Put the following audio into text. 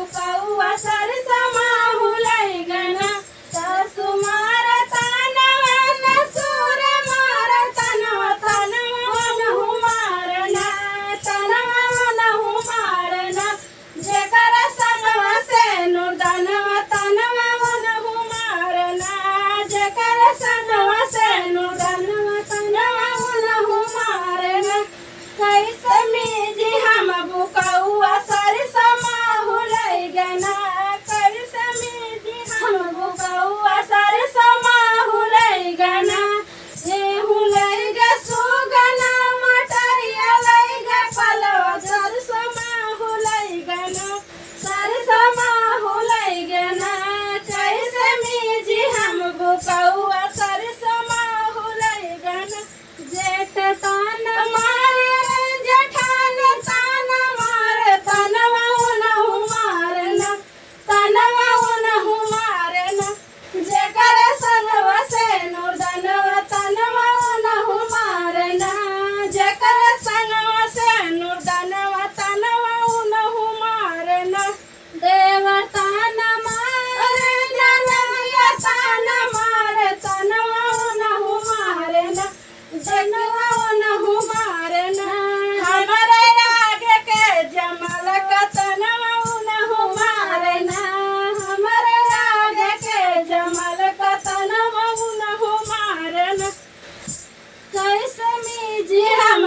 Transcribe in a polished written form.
बुकौआ सरसमा हुलै गना सासु मार तानवा नसुर मार तनवा तनवा नहु मारना तनवा नहु मारना जेकर संगवा से नुरदनवा तनवा नहु मारना जेकर संगवा से नुरदनवा तनवा नहु मारना कैसे मीजी हम बुकौआ सरसमा हुलै गना कैसे मीजी हम बुकौआ सरसमा हुलै गना हे हुलै ग सुगना मटरिया लै ग पलवा सरसमा हुलै गना सरसमा हुलै गना कैसे मीजी हम बुकौआ सरसमा हुलै गना जेठ तान मारे जेठान तान मारे तनवा नहु मारना तनवा नहु मारना जेकर संगवा से नुरदनवा तनवा नहु मारना जेकर संगवा से नुरदनवा तनवा नहु मारना देवतान मारे जनमिया तान मारे तनवा नहु मारना जनवा नहु मारना हमरे आगे के जमल कतनवा नहु मारना हमरे आगे के जमल कतनवा नहु मारना कैसे मीजी हम